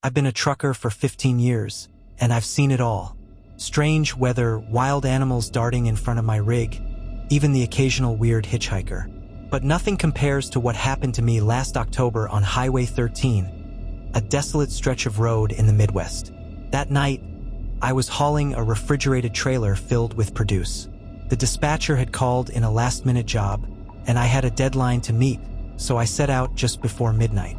I've been a trucker for 15 years, and I've seen it all. Strange weather, wild animals darting in front of my rig, even the occasional weird hitchhiker. But nothing compares to what happened to me last October on Highway 13, a desolate stretch of road in the Midwest. That night, I was hauling a refrigerated trailer filled with produce. The dispatcher had called in a last-minute job, and I had a deadline to meet, so I set out just before midnight.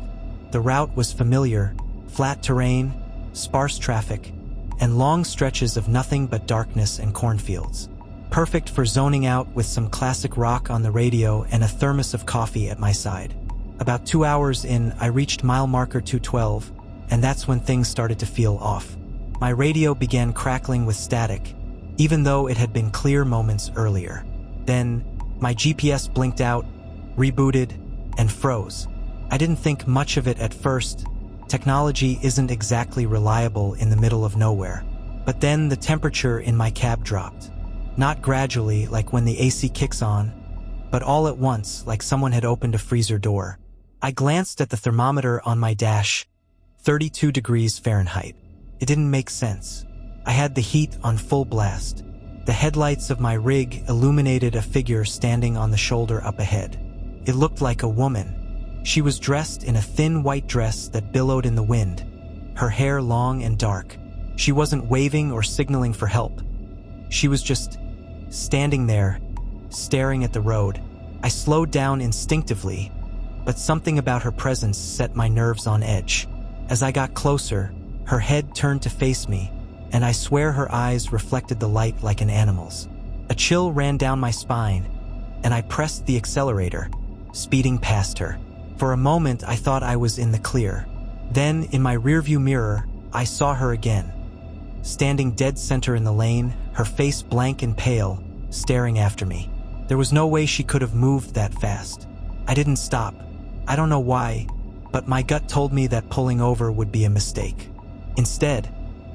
The route was familiar, flat terrain, sparse traffic, and long stretches of nothing but darkness and cornfields. Perfect for zoning out with some classic rock on the radio and a thermos of coffee at my side. About 2 hours in, I reached mile marker 212, and that's when things started to feel off. My radio began crackling with static, even though it had been clear moments earlier. Then, my GPS blinked out, rebooted, and froze. I didn't think much of it at first. Technology isn't exactly reliable in the middle of nowhere. But then the temperature in my cab dropped. Not gradually, like when the AC kicks on, but all at once, like someone had opened a freezer door. I glanced at the thermometer on my dash, 32 degrees Fahrenheit. It didn't make sense. I had the heat on full blast. The headlights of my rig illuminated a figure standing on the shoulder up ahead. It looked like a woman. She was dressed in a thin white dress that billowed in the wind, her hair long and dark. She wasn't waving or signaling for help. She was just standing there, staring at the road. I slowed down instinctively, but something about her presence set my nerves on edge. As I got closer, her head turned to face me, and I swear her eyes reflected the light like an animal's. A chill ran down my spine, and I pressed the accelerator, speeding past her. For a moment, I thought I was in the clear. Then, in my rearview mirror, I saw her again. Standing dead center in the lane, her face blank and pale, staring after me. There was no way she could have moved that fast. I didn't stop. I don't know why, but my gut told me that pulling over would be a mistake. Instead,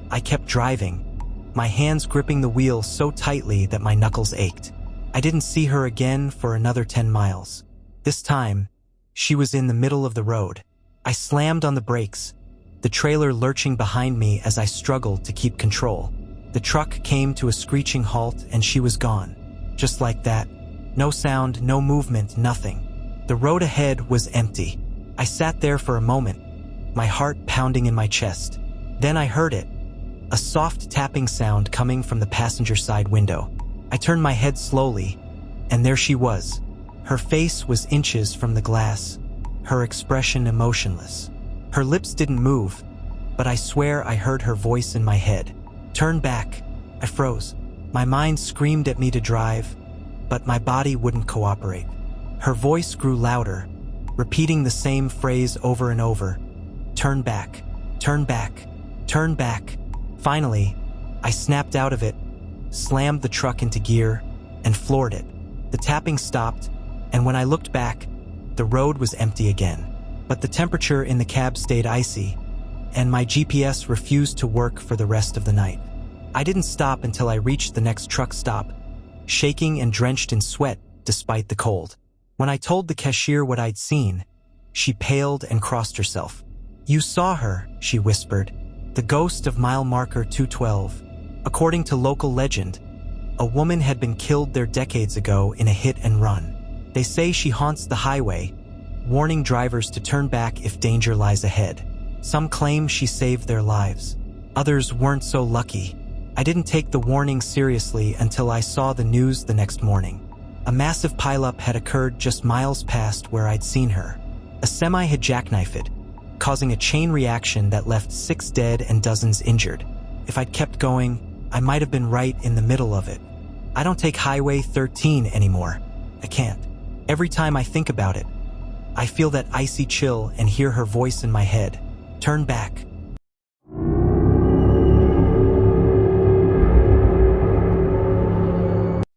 I kept driving, my hands gripping the wheel so tightly that my knuckles ached. I didn't see her again for another 10 miles. This time, she was in the middle of the road. I slammed on the brakes, the trailer lurching behind me as I struggled to keep control. The truck came to a screeching halt and she was gone. Just like that. No sound, no movement, nothing. The road ahead was empty. I sat there for a moment, my heart pounding in my chest. Then I heard it, a soft tapping sound coming from the passenger side window. I turned my head slowly, and there she was. Her face was inches from the glass, her expression emotionless. Her lips didn't move, but I swear I heard her voice in my head. Turn back. I froze. My mind screamed at me to drive, but my body wouldn't cooperate. Her voice grew louder, repeating the same phrase over and over. Turn back. Turn back. Turn back. Finally, I snapped out of it, slammed the truck into gear, and floored it. The tapping stopped, and when I looked back, the road was empty again. But the temperature in the cab stayed icy, and my GPS refused to work for the rest of the night. I didn't stop until I reached the next truck stop, shaking and drenched in sweat despite the cold. When I told the cashier what I'd seen, she paled and crossed herself. "You saw her," she whispered. "The ghost of mile marker 212. According to local legend, a woman had been killed there decades ago in a hit and run. They say she haunts the highway, warning drivers to turn back if danger lies ahead. Some claim she saved their lives. Others weren't so lucky. I didn't take the warning seriously until I saw the news the next morning. A massive pileup had occurred just miles past where I'd seen her. A semi had jackknifed, causing a chain reaction that left 6 dead and dozens injured. If I'd kept going, I might have been right in the middle of it. I don't take Highway 13 anymore. I can't. Every time I think about it, I feel that icy chill and hear her voice in my head. Turn back.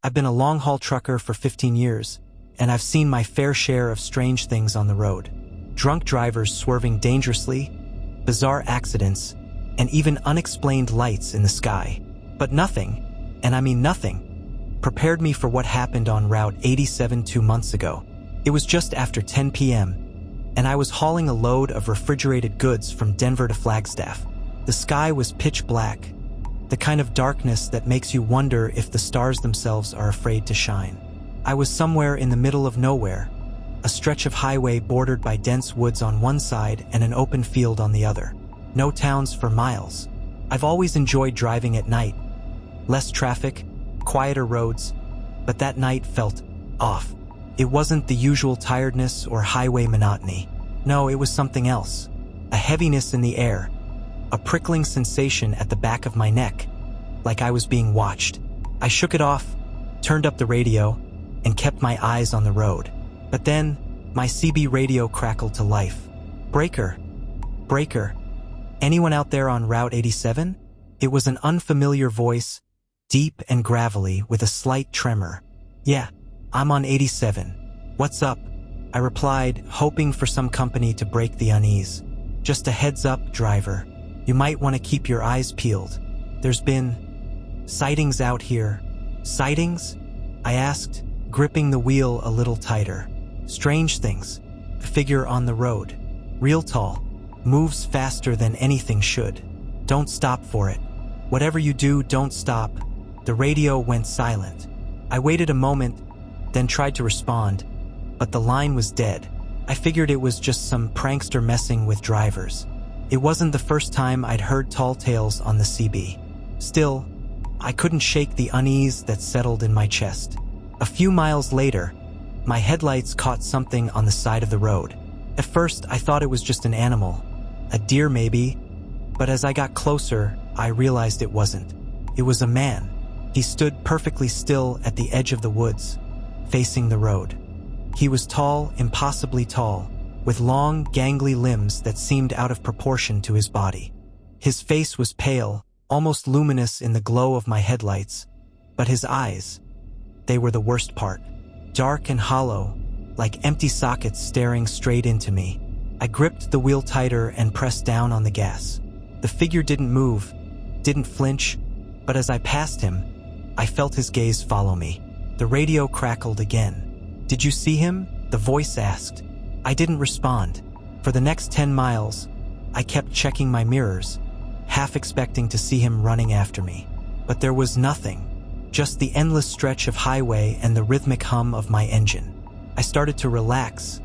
I've been a long-haul trucker for 15 years, and I've seen my fair share of strange things on the road. Drunk drivers swerving dangerously, bizarre accidents, and even unexplained lights in the sky. But nothing, and I mean nothing, prepared me for what happened on Route 87 2 months ago. It was just after 10 p.m., and I was hauling a load of refrigerated goods from Denver to Flagstaff. The sky was pitch black, the kind of darkness that makes you wonder if the stars themselves are afraid to shine. I was somewhere in the middle of nowhere, a stretch of highway bordered by dense woods on one side and an open field on the other. No towns for miles. I've always enjoyed driving at night. Less traffic, quieter roads, but that night felt off. It wasn't the usual tiredness or highway monotony. No, it was something else. A heaviness in the air, a prickling sensation at the back of my neck, like I was being watched. I shook it off, turned up the radio, and kept my eyes on the road. But then, my CB radio crackled to life. "Breaker. Breaker. Anyone out there on Route 87? It was an unfamiliar voice, deep and gravelly with a slight tremor. "Yeah, I'm on 87. What's up?" I replied, hoping for some company to break the unease. "Just a heads up, driver. You might want to keep your eyes peeled. There's been sightings out here." "Sightings?" I asked, gripping the wheel a little tighter. "Strange things. A figure on the road. Real tall. Moves faster than anything should. Don't stop for it. Whatever you do, don't stop." The radio went silent. I waited a moment, then tried to respond, but the line was dead. I figured it was just some prankster messing with drivers. It wasn't the first time I'd heard tall tales on the CB. Still, I couldn't shake the unease that settled in my chest. A few miles later, my headlights caught something on the side of the road. At first, I thought it was just an animal, a deer maybe, but as I got closer, I realized it wasn't. It was a man. He stood perfectly still at the edge of the woods, facing the road. He was tall, impossibly tall, with long, gangly limbs that seemed out of proportion to his body. His face was pale, almost luminous in the glow of my headlights, but his eyes, they were the worst part. Dark and hollow, like empty sockets staring straight into me. I gripped the wheel tighter and pressed down on the gas. The figure didn't move, didn't flinch, but as I passed him, I felt his gaze follow me. The radio crackled again. "Did you see him?" the voice asked. I didn't respond. For the next 10 miles, I kept checking my mirrors, half expecting to see him running after me. But there was nothing, just the endless stretch of highway and the rhythmic hum of my engine. I started to relax,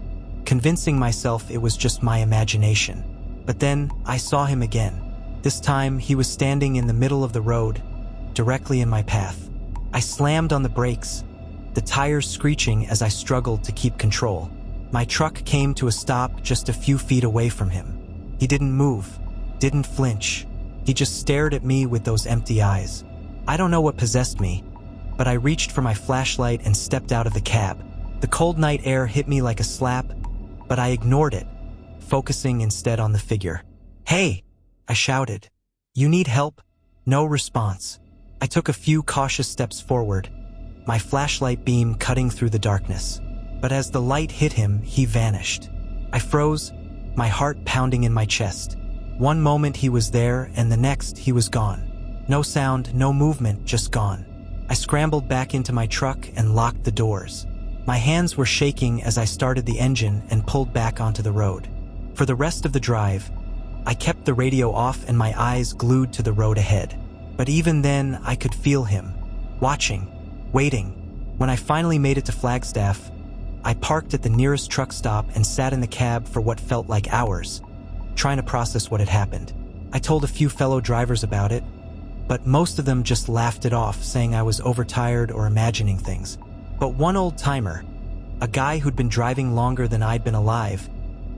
convincing myself it was just my imagination. But then I saw him again. This time he was standing in the middle of the road, directly in my path. I slammed on the brakes, the tires screeching as I struggled to keep control. My truck came to a stop just a few feet away from him. He didn't move, didn't flinch. He just stared at me with those empty eyes. I don't know what possessed me, but I reached for my flashlight and stepped out of the cab. The cold night air hit me like a slap, but I ignored it, focusing instead on the figure. "Hey!" I shouted. "You need help?" No response. I took a few cautious steps forward, my flashlight beam cutting through the darkness. But as the light hit him, he vanished. I froze, my heart pounding in my chest. One moment he was there, and the next he was gone. No sound, no movement, just gone. I scrambled back into my truck and locked the doors. My hands were shaking as I started the engine and pulled back onto the road. For the rest of the drive, I kept the radio off and my eyes glued to the road ahead. But even then, I could feel him, watching, waiting. When I finally made it to Flagstaff, I parked at the nearest truck stop and sat in the cab for what felt like hours, trying to process what had happened. I told a few fellow drivers about it, but most of them just laughed it off, saying I was overtired or imagining things. But one old-timer, a guy who'd been driving longer than I'd been alive,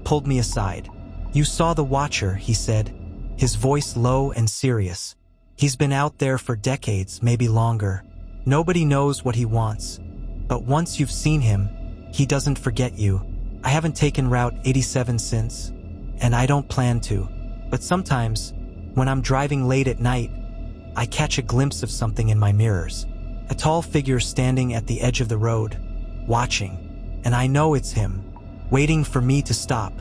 pulled me aside. "You saw the Watcher," he said, his voice low and serious. "He's been out there for decades, maybe longer. Nobody knows what he wants. But once you've seen him, he doesn't forget you. I haven't taken Route 87 since, and I don't plan to. But sometimes, when I'm driving late at night, I catch a glimpse of something in my mirrors. A tall figure standing at the edge of the road, watching. And I know it's him, waiting for me to stop."